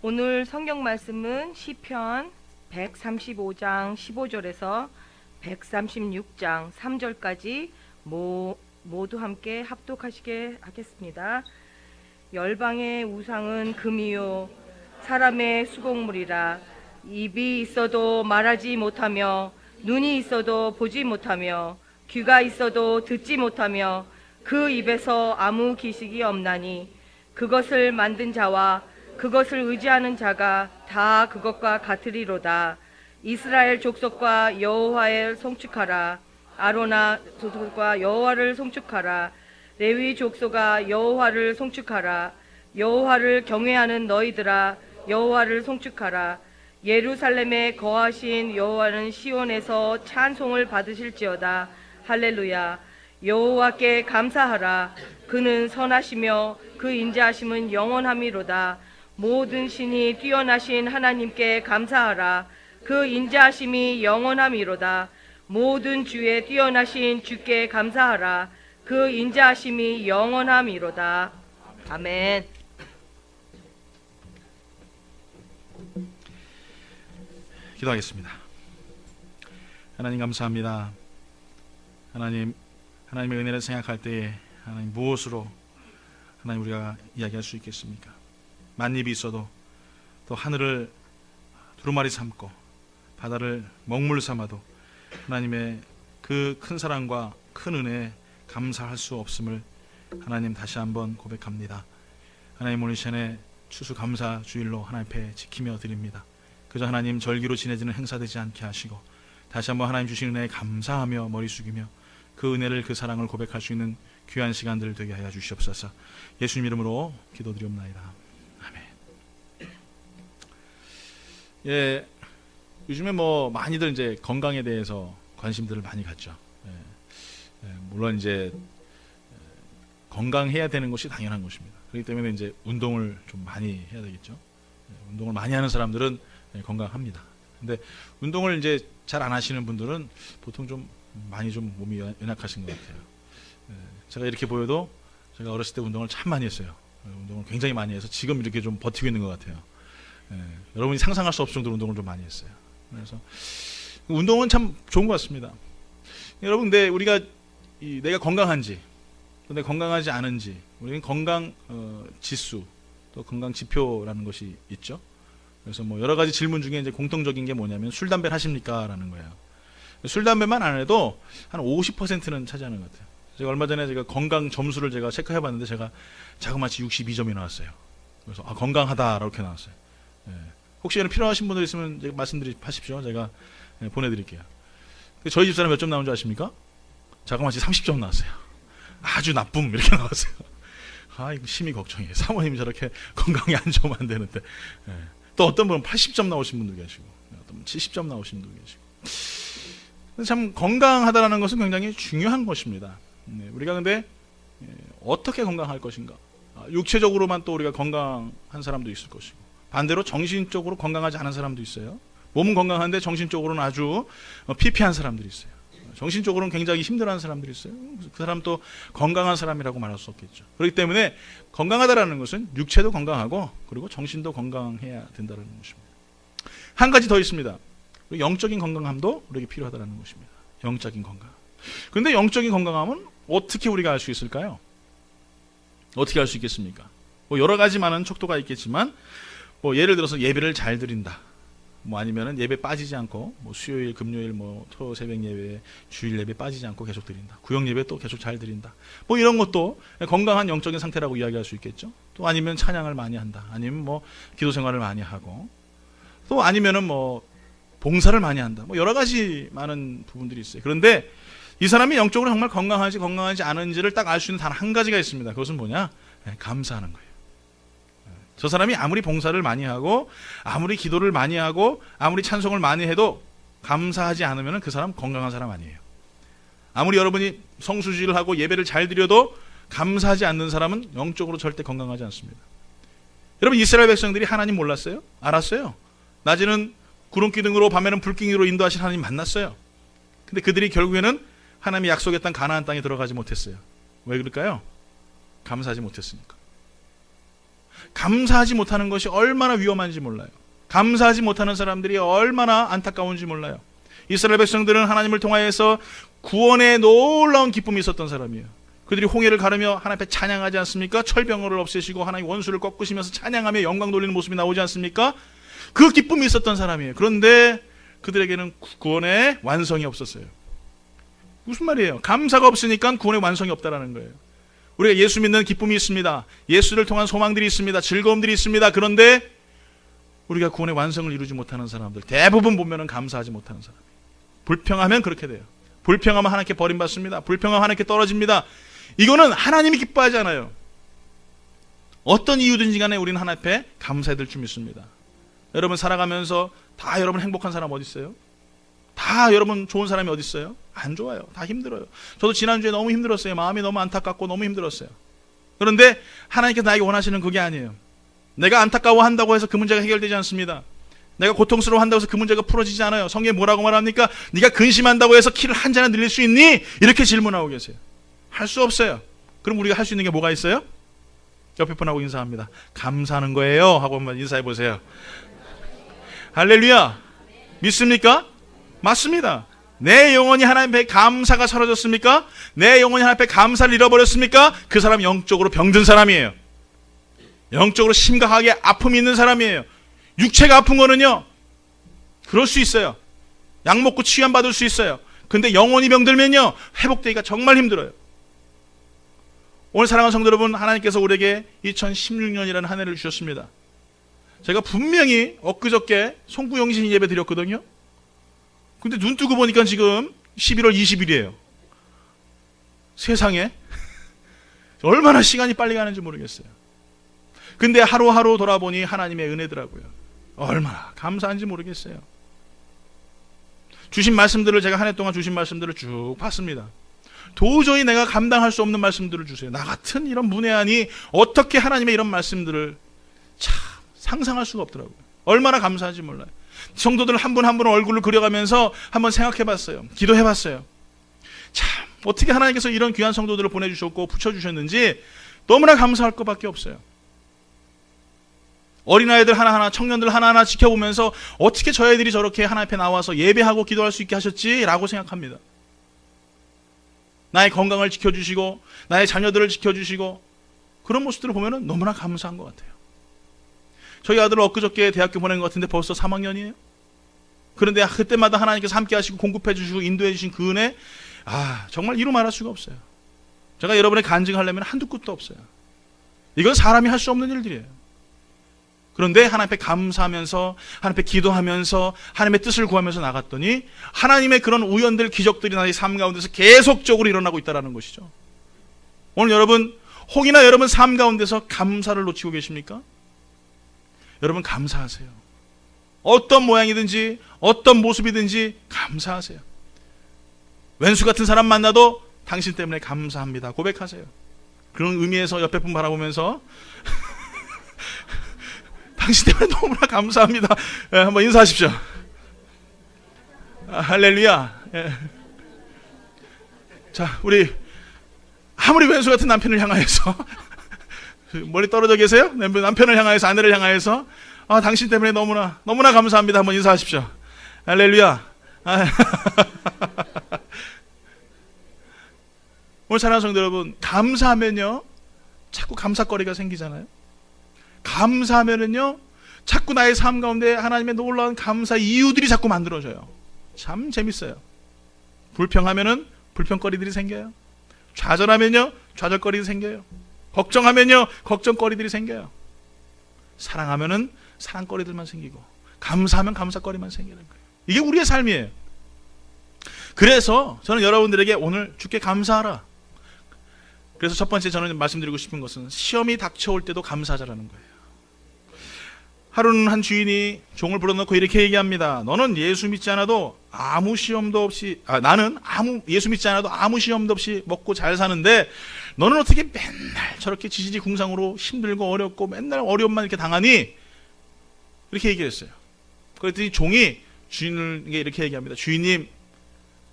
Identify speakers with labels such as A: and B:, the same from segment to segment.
A: 오늘 성경 말씀은 시편 135장 15절에서 136장 3절까지 모두 함께 합독하시게 하겠습니다. 열방의 우상은 금이요 사람의 수곡물이라. 입이 있어도 말하지 못하며 눈이 있어도 보지 못하며 귀가 있어도 듣지 못하며 그 입에서 아무 기식이 없나니 그것을 만든 자와 그것을 의지하는 자가 다 그것과 같으리로다. 이스라엘 족속과 여호와를 송축하라. 아론아 족속과 여호와를 송축하라. 레위 족속아 여호와를 송축하라. 여호와를 경외하는 너희들아 여호와를 송축하라. 예루살렘에 거하신 여호와는 시온에서 찬송을 받으실지어다. 할렐루야. 여호와께 감사하라. 그는 선하시며 그 인자하심은 영원함이로다. 모든 신이 뛰어나신 하나님께 감사하라. 그 인자하심이 영원함이로다. 모든 주에 뛰어나신 주께 감사하라. 그 인자하심이 영원함이로다. 아멘.
B: 기도하겠습니다. 하나님 감사합니다. 하나님의 은혜를 생각할 때에 하나님 무엇으로 하나님 우리가 이야기할 수 있겠습니까? 만입이 있어도 또 하늘을 두루마리 삼고 바다를 먹물 삼아도 하나님의 그 큰 사랑과 큰 은혜에 감사할 수 없음을 하나님 다시 한번 고백합니다. 하나님 오늘 시간에 추수감사 주일로 하나님 앞에 지키며 드립니다. 그저 하나님 절기로 지내지는 행사되지 않게 하시고 다시 한번 하나님 주신 은혜에 감사하며 머리 숙이며 그 은혜를 그 사랑을 고백할 수 있는 귀한 시간들 되게 하여 주시옵소서. 예수님 이름으로 기도드리옵나이다. 아멘. 예, 요즘에 뭐 많이들 이제 건강에 대해서 관심들을 많이 갖죠. 물론 이제 건강해야 되는 것이 당연한 것입니다. 그렇기 때문에 이제 운동을 좀 많이 해야 되겠죠. 운동을 많이 하는 사람들은 건강합니다. 근데 운동을 이제 잘 안 하시는 분들은 보통 좀 많이 좀 몸이 연약하신 것 같아요. 제가 이렇게 보여도 제가 어렸을 때 운동을 참 많이 했어요. 운동을 굉장히 많이 해서 지금 이렇게 좀 버티고 있는 것 같아요. 여러분이 상상할 수 없을 정도로 운동을 좀 많이 했어요. 그래서 운동은 참 좋은 것 같습니다. 여러분, 근데 우리가 내가 건강한지 또 내가 건강하지 않은지 우리는 건강 지수 또 건강 지표라는 것이 있죠. 그래서 뭐 여러 가지 질문 중에 이제 공통적인 게 뭐냐면 술 담배를 하십니까? 라는 거예요. 술 담배만 안 해도 한 50%는 차지하는 것 같아요. 제가 얼마 전에 제가 건강 점수를 제가 체크해 봤는데 제가 자그마치 62점이 나왔어요. 그래서 건강하다 이렇게 나왔어요. 혹시 필요하신 분들 있으면 제가 말씀드리십시오. 제가 보내드릴게요. 저희 집사람 몇 점 나온 줄 아십니까? 자그마치 30점 나왔어요. 아주 나쁨 이렇게 나왔어요. 아, 이거 심히 걱정이에요. 사모님이 저렇게 건강이 안 좋으면 안 되는데. 또 어떤 분은 80점 나오신 분도 계시고 어떤 분은 70점 나오신 분도 계시고. 참 건강하다라는 것은 굉장히 중요한 것입니다. 우리가 근데 어떻게 건강할 것인가? 육체적으로만 또 우리가 건강한 사람도 있을 것이고 반대로 정신적으로 건강하지 않은 사람도 있어요. 몸은 건강한데 정신적으로는 아주 피폐한 사람들이 있어요. 정신적으로는 굉장히 힘들어하는 사람들이 있어요. 그 사람 또 건강한 사람이라고 말할 수 없겠죠. 그렇기 때문에 건강하다라는 것은 육체도 건강하고 그리고 정신도 건강해야 된다는 것입니다. 한 가지 더 있습니다. 영적인 건강함도 우리에게 필요하다는 것입니다. 영적인 건강. 그런데 영적인 건강함은 어떻게 우리가 알 수 있을까요? 어떻게 알 수 있겠습니까? 뭐 여러 가지 많은 척도가 있겠지만 뭐 예를 들어서 예배를 잘 드린다. 뭐 아니면은 예배 빠지지 않고 뭐 수요일, 금요일, 뭐 토요 새벽 예배, 주일 예배 빠지지 않고 계속 드린다. 구역 예배 또 계속 잘 드린다. 뭐 이런 것도 건강한 영적인 상태라고 이야기할 수 있겠죠. 또 아니면 찬양을 많이 한다. 아니면 뭐 기도 생활을 많이 하고 또 아니면은 뭐 봉사를 많이 한다. 뭐 여러 가지 많은 부분들이 있어요. 그런데 이 사람이 영적으로 정말 건강하지 않은지를 딱 알 수 있는 단 한 가지가 있습니다. 그것은 뭐냐? 감사하는 거예요. 저 사람이 아무리 봉사를 많이 하고 아무리 기도를 많이 하고 아무리 찬송을 많이 해도 감사하지 않으면 그 사람 건강한 사람 아니에요. 아무리 여러분이 성수지를 하고 예배를 잘 드려도 감사하지 않는 사람은 영적으로 절대 건강하지 않습니다. 여러분, 이스라엘 백성들이 하나님 몰랐어요? 알았어요. 낮에는 구름 기둥으로 밤에는 불기둥으로 인도하신 하나님 만났어요. 근데 그들이 결국에는 하나님이 약속했던 가나안 땅에 들어가지 못했어요. 왜 그럴까요? 감사하지 못했으니까. 감사하지 못하는 것이 얼마나 위험한지 몰라요. 감사하지 못하는 사람들이 얼마나 안타까운지 몰라요. 이스라엘 백성들은 하나님을 통하여서 구원의 놀라운 기쁨이 있었던 사람이에요. 그들이 홍해를 가르며 하나님 앞에 찬양하지 않습니까? 철병을 없애시고 하나님 원수를 꺾으시면서 찬양하며 영광 돌리는 모습이 나오지 않습니까? 그 기쁨이 있었던 사람이에요. 그런데 그들에게는 구원의 완성이 없었어요. 무슨 말이에요? 감사가 없으니까 구원의 완성이 없다라는 거예요. 우리가 예수 믿는 기쁨이 있습니다. 예수를 통한 소망들이 있습니다. 즐거움들이 있습니다. 그런데 우리가 구원의 완성을 이루지 못하는 사람들, 대부분 보면은 감사하지 못하는 사람이에요. 불평하면 그렇게 돼요. 불평하면 하나님께 버림받습니다. 불평하면 하나님께 떨어집니다. 이거는 하나님이 기뻐하지 않아요. 어떤 이유든지 간에 우리는 하나님 앞에 감사해야 될 줄 믿습니다. 여러분 살아가면서 다 여러분 행복한 사람 어디 있어요? 다 여러분 좋은 사람이 어디 있어요? 안 좋아요. 다 힘들어요. 저도 지난주에 너무 힘들었어요. 마음이 너무 안타깝고 너무 힘들었어요. 그런데 하나님께서 나에게 원하시는 그게 아니에요. 내가 안타까워한다고 해서 그 문제가 해결되지 않습니다. 내가 고통스러워한다고 해서 그 문제가 풀어지지 않아요. 성경에 뭐라고 말합니까? 네가 근심한다고 해서 키를 한 잔이나 늘릴 수 있니? 이렇게 질문하고 계세요. 할 수 없어요. 그럼 우리가 할 수 있는 게 뭐가 있어요? 옆에 분하고 인사합니다. 감사하는 거예요 하고 한번 인사해 보세요. 할렐루야. 믿습니까? 맞습니다. 내 영혼이 하나님 앞에 감사가 사라졌습니까? 내 영혼이 하나님 앞에 감사를 잃어버렸습니까? 그 사람 영적으로 병든 사람이에요. 영적으로 심각하게 아픔이 있는 사람이에요. 육체가 아픈 거는요, 그럴 수 있어요. 약 먹고 치유받을 수 있어요. 근데 영혼이 병들면요, 회복되기가 정말 힘들어요. 오늘 사랑하는 성도 여러분, 하나님께서 우리에게 2016년이라는 한 해를 주셨습니다. 제가 분명히 엊그저께 송구영신 예배 드렸거든요. 근데 눈 뜨고 보니까 지금 11월 20일이에요. 세상에 얼마나 시간이 빨리 가는지 모르겠어요. 근데 하루하루 돌아보니 하나님의 은혜더라고요. 얼마나 감사한지 모르겠어요. 주신 말씀들을 제가 한 해 동안 주신 말씀들을 쭉 봤습니다. 도저히 내가 감당할 수 없는 말씀들을 주세요. 나 같은 이런 문외한이 어떻게 하나님의 이런 말씀들을 참 상상할 수가 없더라고요. 얼마나 감사한지 몰라요. 성도들 한 분 한 분 얼굴을 그려가면서 한번 생각해봤어요. 기도해봤어요. 참 어떻게 하나님께서 이런 귀한 성도들을 보내주셨고 붙여주셨는지 너무나 감사할 것밖에 없어요. 어린아이들 하나하나, 청년들 하나하나 지켜보면서 어떻게 저 애들이 저렇게 하나님 앞에 나와서 예배하고 기도할 수 있게 하셨지라고 생각합니다. 나의 건강을 지켜주시고 나의 자녀들을 지켜주시고 그런 모습들을 보면 너무나 감사한 것 같아요. 저희 아들을 엊그저께 대학교 보낸 것 같은데 벌써 3학년이에요. 그런데 그때마다 하나님께서 함께 하시고 공급해 주시고 인도해 주신 그 은혜, 정말 이루 말할 수가 없어요. 제가 여러분의 간증하려면 한두 끝도 없어요. 이건 사람이 할 수 없는 일들이에요. 그런데 하나님 앞에 감사하면서 하나님 앞에 기도하면서 하나님의 뜻을 구하면서 나갔더니 하나님의 그런 우연들, 기적들이 나의 삶 가운데서 계속적으로 일어나고 있다는 것이죠. 오늘 여러분 혹이나 여러분 삶 가운데서 감사를 놓치고 계십니까? 여러분 감사하세요. 어떤 모양이든지 어떤 모습이든지 감사하세요. 왼수 같은 사람 만나도 당신 때문에 감사합니다 고백하세요. 그런 의미에서 옆에 분 바라보면서 당신 때문에 너무나 감사합니다. 한번 인사하십시오. 할렐루야. 자, 우리 아무리 왼수 같은 남편을 향하여서 머리 떨어져 계세요? 남편을 향하여서, 아내를 향하여서 당신 때문에 너무나 감사합니다. 한번 인사하십시오. 할렐루야. 오늘 사랑하는 성도 여러분, 감사하면요 자꾸 감사거리가 생기잖아요. 감사하면은요 자꾸 나의 삶 가운데 하나님의 놀라운 감사 이유들이 자꾸 만들어져요. 참 재밌어요. 불평하면은 불평거리들이 생겨요. 좌절하면요 좌절거리들이 생겨요. 걱정하면요 걱정거리들이 생겨요. 사랑하면은 사랑거리들만 생기고 감사하면 감사거리만 생기는 거예요. 이게 우리의 삶이에요. 그래서 저는 여러분들에게 오늘 주께 감사하라. 그래서 첫 번째 저는 말씀드리고 싶은 것은 시험이 닥쳐올 때도 감사하자라는 거예요. 하루는 한 주인이 종을 불러놓고 이렇게 얘기합니다. 너는 예수 믿지 않아도 아무 시험도 없이 나는 예수 믿지 않아도 아무 시험도 없이 먹고 잘 사는데 너는 어떻게 맨날 저렇게 지지리궁상으로 힘들고 어렵고 맨날 어려움만 이렇게 당하니? 이렇게 얘기했어요. 그랬더니 종이 주인에게 이렇게 얘기합니다. 주인님,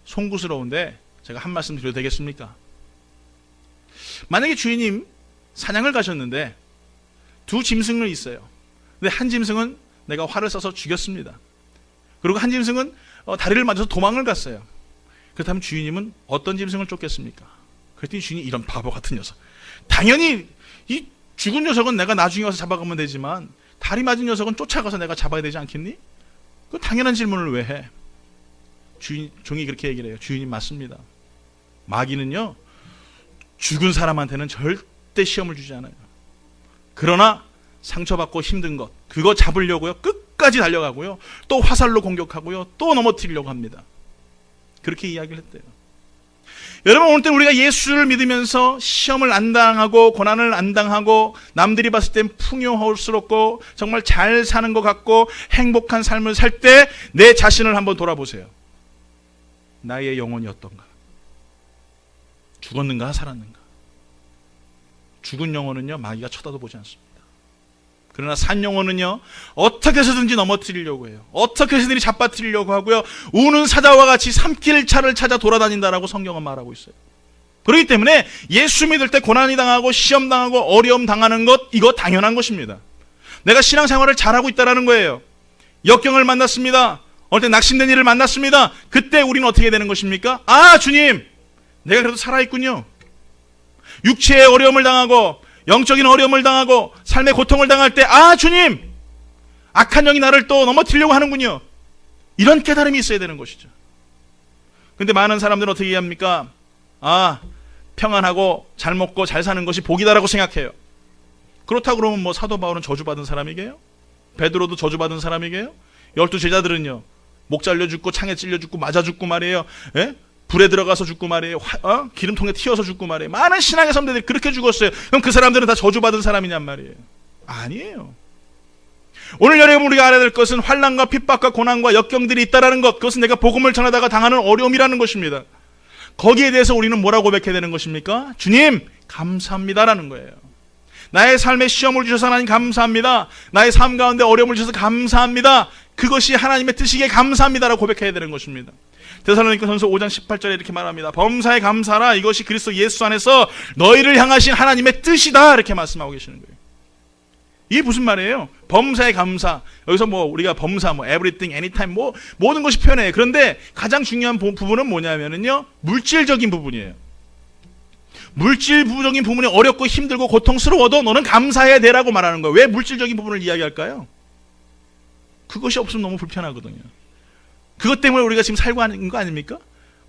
B: 송구스러운데 제가 한 말씀 드려도 되겠습니까? 만약에 주인님 사냥을 가셨는데 두 짐승을 있어요. 근데 한 짐승은 내가 활을 쏴서 죽였습니다. 그리고 한 짐승은 다리를 맞아서 도망을 갔어요. 그렇다면 주인님은 어떤 짐승을 쫓겠습니까? 그랬더니 주인이 이런 바보 같은 녀석. 당연히 이 죽은 녀석은 내가 나중에 와서 잡아가면 되지만 다리 맞은 녀석은 쫓아가서 내가 잡아야 되지 않겠니? 그 당연한 질문을 왜 해? 종이 그렇게 얘기를 해요. 주인님 맞습니다. 마귀는요, 죽은 사람한테는 절대 시험을 주지 않아요. 그러나 상처받고 힘든 것, 그거 잡으려고요 끝까지 달려가고요, 또 화살로 공격하고요, 또 넘어뜨리려고 합니다. 그렇게 이야기를 했대요. 여러분, 오늘 때 우리가 예수를 믿으면서 시험을 안 당하고 고난을 안 당하고 남들이 봤을 땐 풍요스럽고 정말 잘 사는 것 같고 행복한 삶을 살 때 내 자신을 한번 돌아보세요. 나의 영혼이 어떤가? 죽었는가 살았는가? 죽은 영혼은요, 마귀가 쳐다도 보지 않습니다. 그러나 산 영혼은요, 어떻게 해서든지 넘어뜨리려고 해요. 어떻게 해서든지 잡아뜨리려고 하고요, 우는 사자와 같이 삼킬 차를 찾아 돌아다닌다라고 성경은 말하고 있어요. 그렇기 때문에 예수 믿을 때 고난이 당하고 시험 당하고 어려움 당하는 것, 이거 당연한 것입니다. 내가 신앙생활을 잘하고 있다는 거예요. 역경을 만났습니다. 어느 때 낙심된 일을 만났습니다. 그때 우리는 어떻게 되는 것입니까? 아, 주님, 내가 그래도 살아있군요. 육체의 어려움을 당하고 영적인 어려움을 당하고 삶의 고통을 당할 때, 아, 주님, 악한 영이 나를 또 넘어뜨리려고 하는군요. 이런 깨달음이 있어야 되는 것이죠. 근데 많은 사람들은 어떻게 합니까? 아, 평안하고 잘 먹고 잘 사는 것이 복이다라고 생각해요. 그렇다고 그러면 뭐 사도 바울은 저주받은 사람이게요? 베드로도 저주받은 사람이게요? 12 제자들은요, 목 잘려 죽고 창에 찔려 죽고 맞아 죽고 말이에요. 예? 불에 들어가서 죽고 말이에요. 기름통에 튀어서 죽고 말이에요. 많은 신앙의 선배들이 그렇게 죽었어요. 그럼 그 사람들은 다 저주받은 사람이냔 말이에요. 아니에요. 오늘 여러분, 우리가 알아야 될 것은 환난과 핍박과 고난과 역경들이 있다라는 것, 그것은 내가 복음을 전하다가 당하는 어려움이라는 것입니다. 거기에 대해서 우리는 뭐라고 고백해야 되는 것입니까? 주님, 감사합니다라는 거예요. 나의 삶에 시험을 주셔서 하나님 감사합니다. 나의 삶 가운데 어려움을 주셔서 감사합니다. 그것이 하나님의 뜻이기에 감사합니다라고 고백해야 되는 것입니다. 데살로니가전서 5장 18절에 이렇게 말합니다. 범사에 감사라, 이것이 그리스도 예수 안에서 너희를 향하신 하나님의 뜻이다, 이렇게 말씀하고 계시는 거예요. 이게 무슨 말이에요? 범사에 감사. 여기서 뭐 우리가 범사, 뭐 everything, anytime, 뭐 모든 것이 표현해요. 그런데 가장 중요한 부분은 뭐냐면은요, 물질적인 부분이에요. 물질적인 부분이 어렵고 힘들고 고통스러워도 너는 감사해야 되라고 말하는 거예요. 왜 물질적인 부분을 이야기할까요? 그것이 없으면 너무 불편하거든요. 그것 때문에 우리가 지금 살고 하는 거 아닙니까?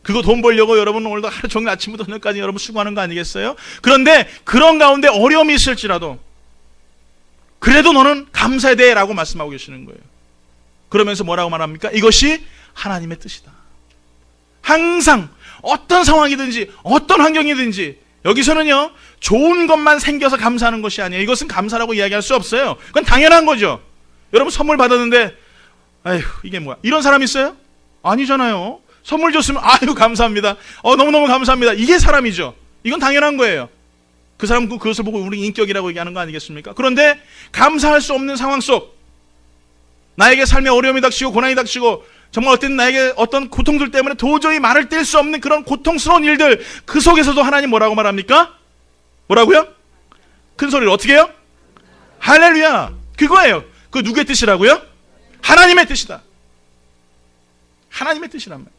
B: 그거 돈 벌려고 여러분 오늘도 하루 종일 아침부터 저녁까지 여러분 수고하는 거 아니겠어요? 그런데 그런 가운데 어려움이 있을지라도 그래도 너는 감사해야 돼 라고 말씀하고 계시는 거예요. 그러면서 뭐라고 말합니까? 이것이 하나님의 뜻이다. 항상 어떤 상황이든지 어떤 환경이든지 여기서는요, 좋은 것만 생겨서 감사하는 것이 아니에요. 이것은 감사라고 이야기할 수 없어요. 그건 당연한 거죠. 여러분 선물 받았는데 아휴, 이게 뭐야? 이런 사람 있어요? 아니잖아요. 선물 줬으면 아유 감사합니다. 너무너무 감사합니다. 이게 사람이죠. 이건 당연한 거예요. 그 사람 그것을 보고 우리 인격이라고 얘기하는 거 아니겠습니까? 그런데 감사할 수 없는 상황 속, 나에게 삶의 어려움이 닥치고 고난이 닥치고 정말 나에게 어떤 고통들 때문에 도저히 말을 뗄 수 없는 그런 고통스러운 일들, 그 속에서도 하나님 뭐라고 말합니까? 뭐라고요? 큰 소리로 어떻게 해요? 할렐루야. 그거예요. 그 누구의 뜻이라고요? 하나님의 뜻이다. 하나님의 뜻이란 말이에요.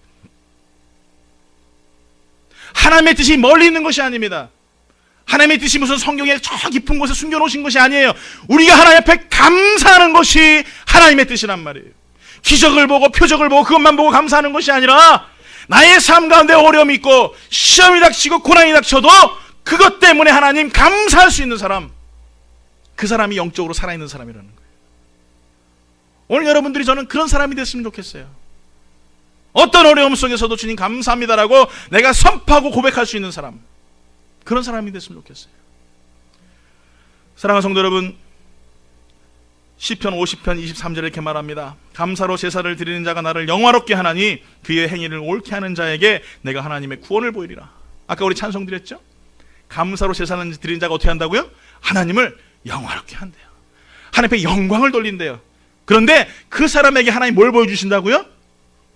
B: 하나님의 뜻이 멀리 있는 것이 아닙니다. 하나님의 뜻이 무슨 성경에 저 깊은 곳에 숨겨놓으신 것이 아니에요. 우리가 하나님 앞에 감사하는 것이 하나님의 뜻이란 말이에요. 기적을 보고 표적을 보고 그것만 보고 감사하는 것이 아니라 나의 삶 가운데 어려움이 있고 시험이 닥치고 고난이 닥쳐도 그것 때문에 하나님 감사할 수 있는 사람, 그 사람이 영적으로 살아있는 사람이라는 거예요. 오늘 여러분들이 저는 그런 사람이 됐으면 좋겠어요. 어떤 어려움 속에서도 주님 감사합니다라고 내가 선포하고 고백할 수 있는 사람, 그런 사람이 됐으면 좋겠어요. 사랑하는 성도 여러분, 시편 50편 23절에 이렇게 말합니다. 감사로 제사를 드리는 자가 나를 영화롭게 하나니 그의 행위를 옳게 하는 자에게 내가 하나님의 구원을 보이리라. 아까 우리 찬송 드렸죠? 감사로 제사를 드리는 자가 어떻게 한다고요? 하나님을 영화롭게 한대요. 하나님 앞에 영광을 돌린대요. 그런데 그 사람에게 하나님 뭘 보여주신다고요?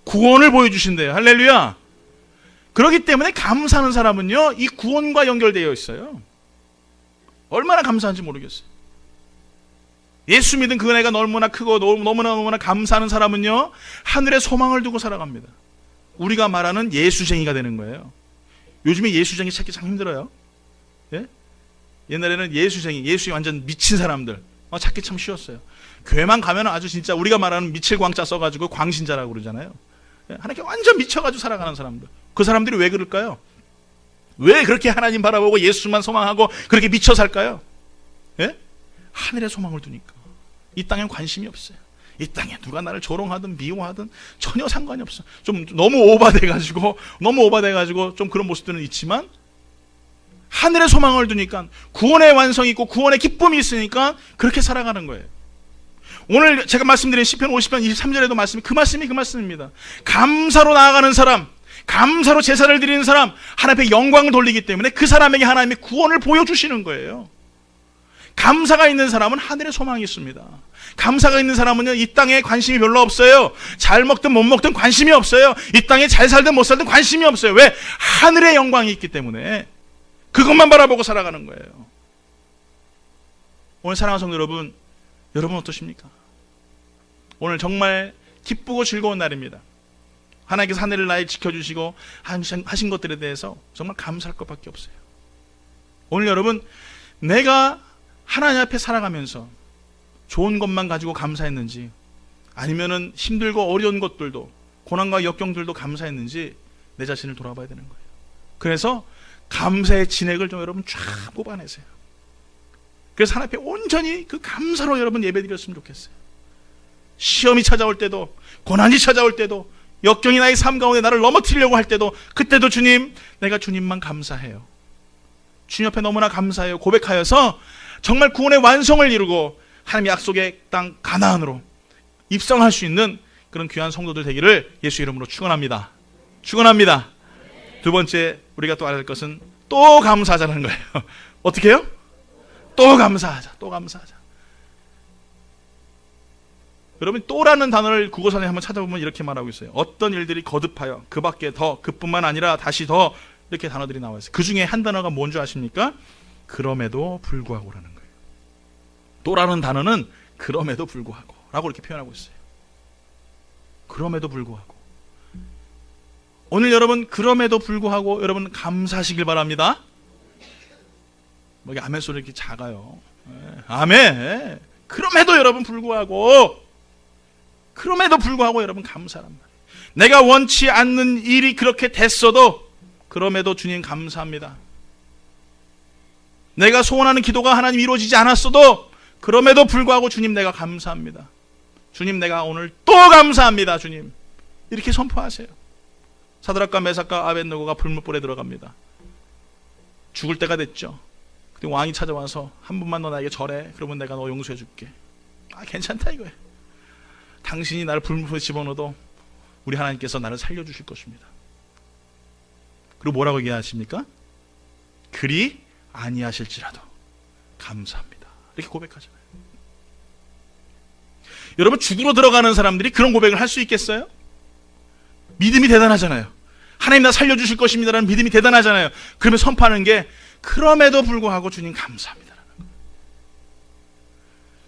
B: 구원을 보여주신대요. 할렐루야. 그렇기 때문에 감사하는 사람은요, 이 구원과 연결되어 있어요. 얼마나 감사한지 모르겠어요. 예수 믿은 그 은혜가 너무나 크고 너무나 감사하는 사람은요, 하늘에 소망을 두고 살아갑니다. 우리가 말하는 예수쟁이가 되는 거예요. 요즘에 예수쟁이 찾기 참 힘들어요. 예? 옛날에는 예수쟁이 완전 미친 사람들 찾기 참 쉬웠어요. 교회만 가면 아주 진짜 우리가 말하는 미칠 광자 써가지고 광신자라고 그러잖아요. 예? 하나님께 완전 미쳐가지고 살아가는 사람들. 그 사람들이 왜 그럴까요? 왜 그렇게 하나님 바라보고 예수만 소망하고 그렇게 미쳐 살까요? 예? 하늘에 소망을 두니까. 이 땅엔 관심이 없어요. 이 땅에 누가 나를 조롱하든 미워하든 전혀 상관이 없어. 좀 너무 오바돼가지고 좀 그런 모습들은 있지만, 하늘에 소망을 두니까 구원의 완성이 있고 구원의 기쁨이 있으니까 그렇게 살아가는 거예요. 오늘 제가 말씀드린 시편 50편 23절에도 그 말씀입니다. 감사로 나아가는 사람, 감사로 제사를 드리는 사람, 하나님 앞에 영광을 돌리기 때문에 그 사람에게 하나님의 구원을 보여주시는 거예요. 감사가 있는 사람은 하늘에 소망이 있습니다. 감사가 있는 사람은요, 이 땅에 관심이 별로 없어요. 잘 먹든 못 먹든 관심이 없어요. 이 땅에 잘 살든 못 살든 관심이 없어요. 왜? 하늘의 영광이 있기 때문에 그것만 바라보고 살아가는 거예요. 오늘 사랑하는 성도 여러분, 여러분 어떠십니까? 오늘 정말 기쁘고 즐거운 날입니다. 하나님께서 하늘을 나에 지켜주시고 하신 것들에 대해서 정말 감사할 것밖에 없어요. 오늘 여러분, 내가 하나님 앞에 살아가면서 좋은 것만 가지고 감사했는지, 아니면은 힘들고 어려운 것들도, 고난과 역경들도 감사했는지 내 자신을 돌아봐야 되는 거예요. 그래서 감사의 진액을 좀 여러분 쫙 뽑아내세요. 그래서 하나님 앞에 온전히 그 감사로 여러분 예배드렸으면 좋겠어요. 시험이 찾아올 때도, 고난이 찾아올 때도, 역경이 나의 삶 가운데 나를 넘어뜨리려고 할 때도, 그때도 주님, 내가 주님만 감사해요. 주님 앞에 너무나 감사해요. 고백하여서 정말 구원의 완성을 이루고 하나님의 약속의 땅 가나안으로 입성할 수 있는 그런 귀한 성도들 되기를 예수 이름으로 축원합니다. 축원합니다. 두 번째, 우리가 또 알아야 할 것은 또 감사하자는 거예요. 어떻게 해요? 또 감사하자. 여러분, 또라는 단어를 국어사전에 한번 찾아보면 이렇게 말하고 있어요. 어떤 일들이 거듭하여 그 밖에 더, 그뿐만 아니라 다시 더, 이렇게 단어들이 나와 있어요. 그 중에 한 단어가 뭔지 아십니까? 그럼에도 불구하고라는 거예요. 또라는 단어는 그럼에도 불구하고 라고 이렇게 표현하고 있어요. 그럼에도 불구하고. 오늘 여러분, 그럼에도 불구하고 여러분 감사하시길 바랍니다. 여기 아멘 소리 이렇게 작아요. 아멘. 그럼에도 여러분 불구하고 여러분 감사란 말이에요. 내가 원치 않는 일이 그렇게 됐어도 그럼에도 주님 감사합니다. 내가 소원하는 기도가 하나님 이루어지지 않았어도 그럼에도 불구하고 주님 내가 감사합니다. 주님 내가 오늘 또 감사합니다. 주님. 이렇게 선포하세요. 사드락과 메삭과 아벳느고가 불못불에 들어갑니다. 죽을 때가 됐죠. 그때 왕이 찾아와서 한 번만 너 나에게 절해. 그러면 내가 너 용서해 줄게. 괜찮다 이거예요. 당신이 나를 불못불에 집어넣어도 우리 하나님께서 나를 살려주실 것입니다. 그리고 뭐라고 얘기하십니까? 그리 아니하실지라도 감사합니다. 이렇게 고백하잖아요. 여러분, 죽으러 들어가는 사람들이 그런 고백을 할 수 있겠어요? 믿음이 대단하잖아요. 하나님 나 살려주실 것입니다라는 믿음이 대단하잖아요. 그러면 선포하는 게 그럼에도 불구하고 주님 감사합니다라는 거예요.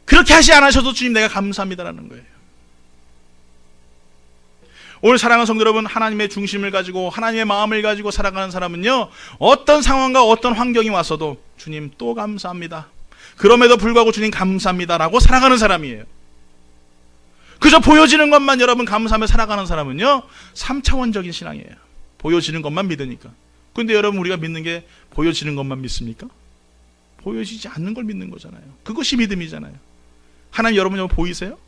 B: 그렇게 하지 않으셔도 주님 내가 감사합니다라는 거예요. 오늘 사랑하는 성도 여러분, 하나님의 중심을 가지고 하나님의 마음을 가지고 살아가는 사람은요, 어떤 상황과 어떤 환경이 왔어도 주님 또 감사합니다, 그럼에도 불구하고 주님 감사합니다라고 살아가는 사람이에요. 그저 보여지는 것만 여러분 감사하며 살아가는 사람은요, 3차원적인 신앙이에요. 보여지는 것만 믿으니까. 근데 여러분, 우리가 믿는 게 보여지는 것만 믿습니까? 보여지지 않는 걸 믿는 거잖아요. 그것이 믿음이잖아요. 하나님 여러분 보이세요?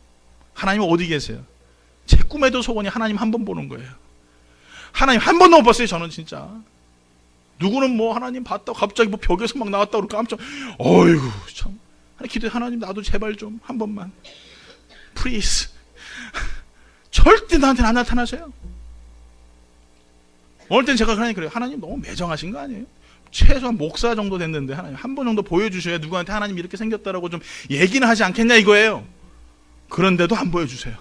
B: 하나님 어디 계세요? 제 꿈에도 소원이 하나님 한 번 보는 거예요. 하나님 한 번도 못 봤어요. 저는 진짜. 누구는 뭐 하나님 봤다 갑자기 뭐 벽에서 막 나왔다 그러고 깜짝, 어이구 참. 기도해, 하나님 나도 제발 좀 한 번만, 플리즈. 절대 나한테는 안 나타나세요. 어느 땐 제가 하나님 그래요. 하나님 너무 매정하신 거 아니에요? 최소한 목사 정도 됐는데 하나님 한 번 정도 보여주셔야 누구한테 하나님 이렇게 생겼다라고 좀 얘기는 하지 않겠냐 이거예요. 그런데도 안 보여주세요.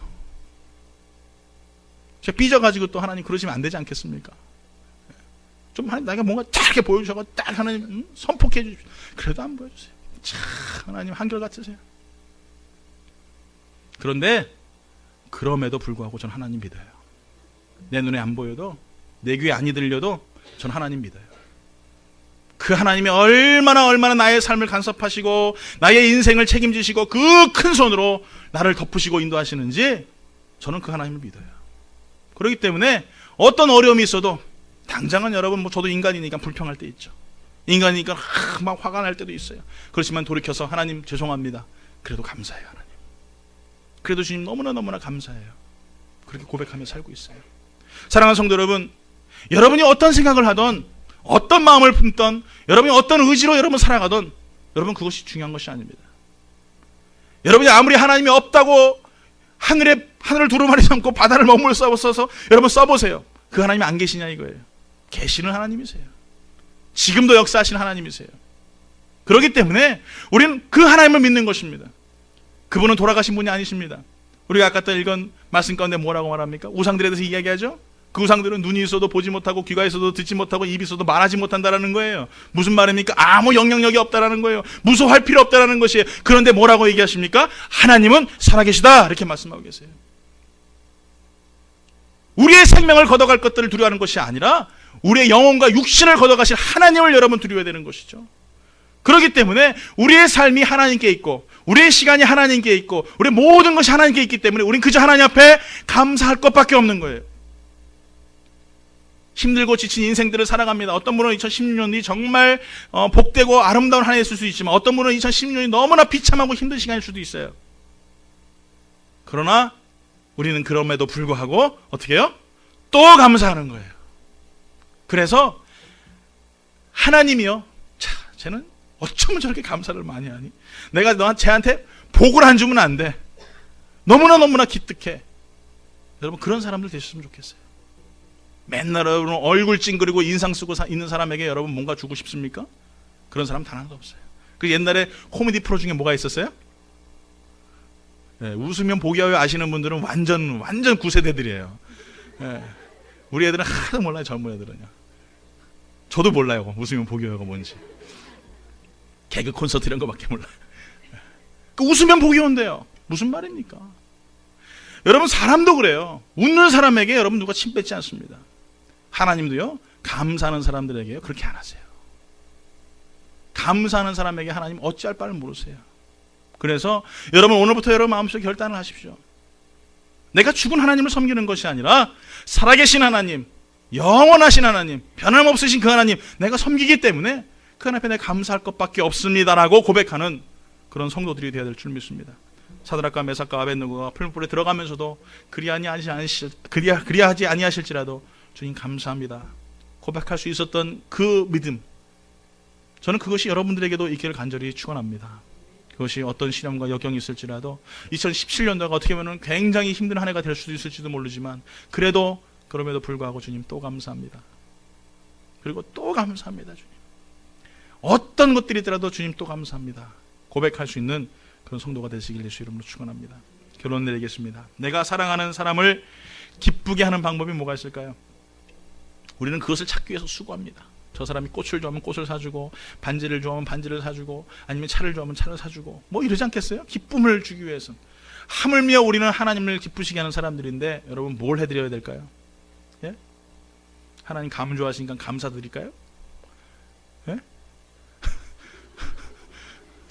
B: 제가 삐져가지고 또 하나님 그러시면 안 되지 않겠습니까? 좀 하나님 나에게 뭔가 딱 이렇게 보여주셔서 딱 하나님 선포해 주십시오. 그래도 안 보여주세요. 참 하나님 한결같으세요. 그런데 그럼에도 불구하고 전 하나님 믿어요. 내 눈에 안 보여도, 내 귀에 안 들려도 전 하나님 믿어요. 그 하나님이 얼마나 나의 삶을 간섭하시고 나의 인생을 책임지시고 그 큰 손으로 나를 덮으시고 인도하시는지 저는 그 하나님을 믿어요. 그렇기 때문에 어떤 어려움이 있어도, 당장은 여러분 저도 인간이니까 불평할 때 있죠. 인간이니까 막 화가 날 때도 있어요. 그렇지만 돌이켜서 하나님 죄송합니다. 그래도 감사해요. 하나님. 그래도 주님 너무나 감사해요. 그렇게 고백하며 살고 있어요. 사랑하는 성도 여러분, 여러분이 어떤 생각을 하던, 어떤 마음을 품던, 여러분이 어떤 의지로 여러분 살아가던, 여러분 그것이 중요한 것이 아닙니다. 여러분이 아무리 하나님이 없다고 하늘을 두루마리 삼고 바다를 먹물 써서 여러분 써보세요. 그 하나님이 안 계시냐 이거예요. 계시는 하나님이세요. 지금도 역사하시는 하나님이세요. 그렇기 때문에 우리는 그 하나님을 믿는 것입니다. 그분은 돌아가신 분이 아니십니다. 우리가 아까 읽은 말씀 가운데 뭐라고 말합니까? 우상들에 대해서 이야기하죠. 그 우상들은 눈이 있어도 보지 못하고 귀가 있어도 듣지 못하고 입이 있어도 말하지 못한다라는 거예요. 무슨 말입니까? 아무 영향력이 없다라는 거예요. 무서워할 필요 없다라는 것이에요. 그런데 뭐라고 얘기하십니까? 하나님은 살아계시다 이렇게 말씀하고 계세요. 우리의 생명을 걷어갈 것들을 두려워하는 것이 아니라 우리의 영혼과 육신을 걷어가실 하나님을 여러분 두려워야 되는 것이죠. 그렇기 때문에 우리의 삶이 하나님께 있고, 우리의 시간이 하나님께 있고, 우리의 모든 것이 하나님께 있기 때문에 우리는 그저 하나님 앞에 감사할 것밖에 없는 거예요. 힘들고 지친 인생들을 살아갑니다. 어떤 분은 2016년이 정말 복되고 아름다운 한 해였을 수 있지만, 어떤 분은 2016년이 너무나 비참하고 힘든 시간일 수도 있어요. 그러나 우리는 그럼에도 불구하고 어떻게 해요? 또 감사하는 거예요. 그래서 하나님이요, 쟤는 어쩌면 저렇게 감사를 많이 하니? 내가 쟤한테 복을 안 주면 안 돼. 너무나 기특해. 여러분 그런 사람들 되셨으면 좋겠어요. 맨날 여러분 얼굴 찡그리고 인상 쓰고 있는 사람에게 여러분 뭔가 주고 싶습니까? 그런 사람 단 하나도 없어요. 그 옛날에 코미디 프로 중에 뭐가 있었어요? 네, 웃으면 복이 와요 아시는 분들은 완전 9세대들이에요. 네, 우리 애들은 하나도 몰라요. 젊은 애들은요. 저도 몰라요. 웃으면 복이 와요가 뭔지. 개그 콘서트 이런 거밖에 몰라요. 그 웃으면 복이 온대요. 무슨 말입니까? 여러분 사람도 그래요. 웃는 사람에게 여러분 누가 침 뱉지 않습니다. 하나님도요, 감사하는 사람들에게요 그렇게 안 하세요. 감사하는 사람에게 하나님 어찌할 바를 모르세요. 그래서 여러분 오늘부터 여러분 마음속에 결단을 하십시오. 내가 죽은 하나님을 섬기는 것이 아니라 살아계신 하나님, 영원하신 하나님, 변함없으신 그 하나님 내가 섬기기 때문에 그 하나님 앞에 내가 감사할 것밖에 없습니다라고 고백하는 그런 성도들이 되어야 될 줄 믿습니다. 사드락과 메삭과 아벳느고가 풀무불에 들어가면서도 그리하지 아니하실지라도 주님 감사합니다 고백할 수 있었던 그 믿음, 저는 그것이 여러분들에게도 있기를 간절히 축원합니다. 그것이 어떤 시련과 역경이 있을지라도 2017년도가 어떻게 보면 굉장히 힘든 한 해가 될 수도 있을지도 모르지만 그럼에도 불구하고 주님 또 감사합니다. 그리고 또 감사합니다. 주님 어떤 것들이 있더라도 주님 또 감사합니다 고백할 수 있는 그런 성도가 되시길 예수 이름으로 축원합니다. 결론 내리겠습니다. 내가 사랑하는 사람을 기쁘게 하는 방법이 뭐가 있을까요? 우리는 그것을 찾기 위해서 수고합니다. 저 사람이 꽃을 좋아하면 꽃을 사주고, 반지를 좋아하면 반지를 사주고, 아니면 차를 좋아하면 차를 사주고, 뭐 이러지 않겠어요? 기쁨을 주기 위해서. 하물며 우리는 하나님을 기쁘시게 하는 사람들인데 여러분 뭘 해드려야 될까요? 예? 하나님 감 좋아하시니까 감사드릴까요? 예?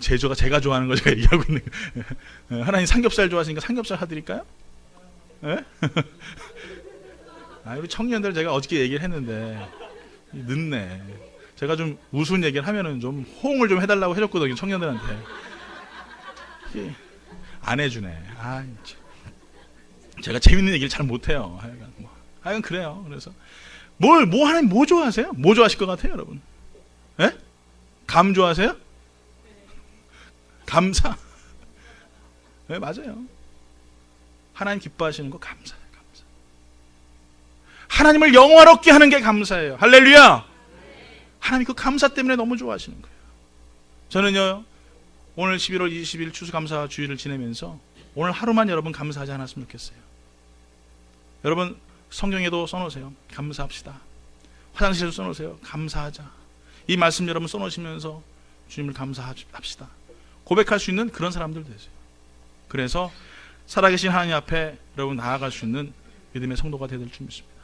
B: 제가 좋아하는 거 제가 얘기하고 있는 거예요. 하나님 삼겹살 좋아하시니까 삼겹살 사드릴까요? 예? 우리 청년들 제가 어저께 얘기를 했는데 늦네. 제가 좀 우스운 얘기를 하면은 좀 호응을 좀 해달라고 해줬거든요, 청년들한테. 안 해주네. 제가 재밌는 얘기를 잘 못해요. 하여간 그래요. 그래서 하나님 뭐 좋아하세요? 뭐 좋아하실 것 같아요, 여러분? 예? 감 좋아하세요? 감사. 네, 맞아요. 하나님 기뻐하시는 거 감사해요. 감사. 하나님을 영화롭게 하는 게 감사해요. 할렐루야. 하나님 그 감사 때문에 너무 좋아하시는 거예요. 저는요, 오늘 11월 20일 추수감사 주일을 지내면서 오늘 하루만 여러분 감사하지 않았으면 좋겠어요. 여러분 성경에도 써놓으세요. 감사합시다. 화장실에도 써놓으세요. 감사하자. 이 말씀 여러분 써놓으시면서 주님을 감사합시다. 고백할 수 있는 그런 사람들 되세요. 그래서 살아계신 하나님 앞에 여러분 나아갈 수 있는 믿음의 성도가 되어야 될 줄 믿습니다.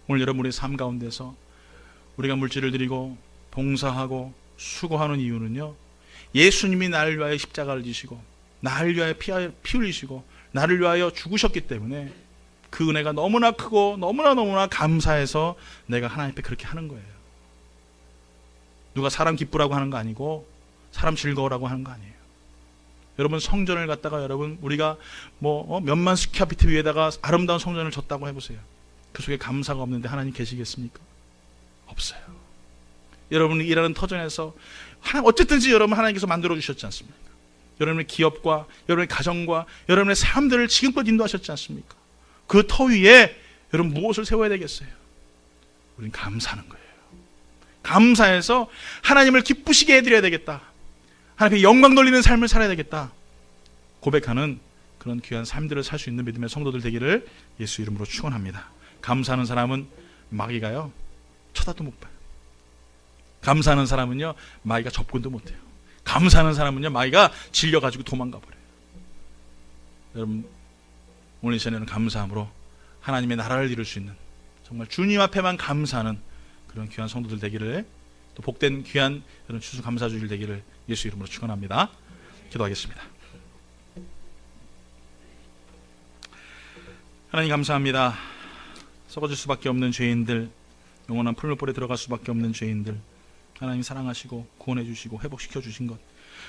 B: 오늘 여러분 우리의 삶 가운데서 우리가 물질을 드리고 봉사하고 수고하는 이유는요, 예수님이 나를 위하여 십자가를 지시고 나를 위하여 피 흘리시고 나를 위하여 죽으셨기 때문에 그 은혜가 너무나 크고 너무나 감사해서 내가 하나님 앞에 그렇게 하는 거예요. 누가 사람 기쁘라고 하는 거 아니고 사람 즐거우라고 하는 거 아니에요. 여러분 성전을 갖다가 여러분 우리가 몇만 스퀘어피트 위에다가 아름다운 성전을 졌다고 해보세요. 그 속에 감사가 없는데 하나님 계시겠습니까? 없어요. 여러분이 일하는 터전에서 어쨌든지 여러분 하나님께서 만들어 주셨지 않습니까? 여러분의 기업과 여러분의 가정과 여러분의 삶들을 지금껏 인도하셨지 않습니까? 그 터 위에 여러분 무엇을 세워야 되겠어요? 우리는 감사하는 거예요. 감사해서 하나님을 기쁘시게 해드려야 되겠다. 하나님께 영광 돌리는 삶을 살아야 되겠다. 고백하는 그런 귀한 삶들을 살 수 있는 믿음의 성도들 되기를 예수 이름으로 축원합니다. 감사하는 사람은 마귀가요 쳐다도 못 봐요. 감사하는 사람은요 마귀가 접근도 못해요. 감사하는 사람은요 마귀가 질려가지고 도망가 버려요. 여러분 오늘 이 시간에는 감사함으로 하나님의 나라를 이룰 수 있는 정말 주님 앞에만 감사하는 그런 귀한 성도들 되기를, 또 복된 귀한 그런 추수 감사주일 되기를 예수 이름으로 축원합니다. 기도하겠습니다. 하나님 감사합니다. 썩어질 수밖에 없는 죄인들, 영원한 풀물불에 들어갈 수밖에 없는 죄인들 하나님 사랑하시고 구원해 주시고 회복시켜 주신 것,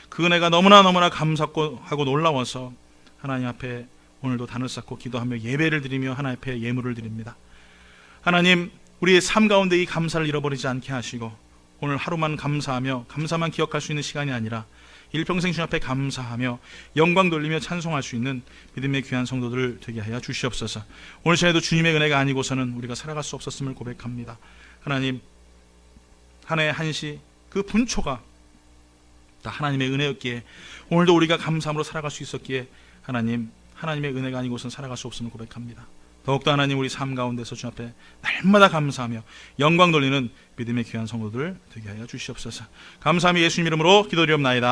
B: 그 은혜가 너무나 감사하고 놀라워서 하나님 앞에 오늘도 단을 쌓고 기도하며 예배를 드리며 하나님 앞에 예물을 드립니다. 하나님 우리의 삶 가운데 이 감사를 잃어버리지 않게 하시고 오늘 하루만 감사하며 감사만 기억할 수 있는 시간이 아니라 일평생 주님 앞에 감사하며 영광 돌리며 찬송할 수 있는 믿음의 귀한 성도들 되게 하여 주시옵소서. 오늘 시간에도 주님의 은혜가 아니고서는 우리가 살아갈 수 없었음을 고백합니다. 하나님 한 해 한시 그 분초가 다 하나님의 은혜였기에 오늘도 우리가 감사함으로 살아갈 수 있었기에 하나님의 은혜가 아니고서는 살아갈 수 없음을 고백합니다. 더욱더 하나님 우리 삶 가운데서 주 앞에 날마다 감사하며 영광 돌리는 믿음의 귀한 성도들 되게 하여 주시옵소서. 감사하며 예수님 이름으로 기도드리옵나이다.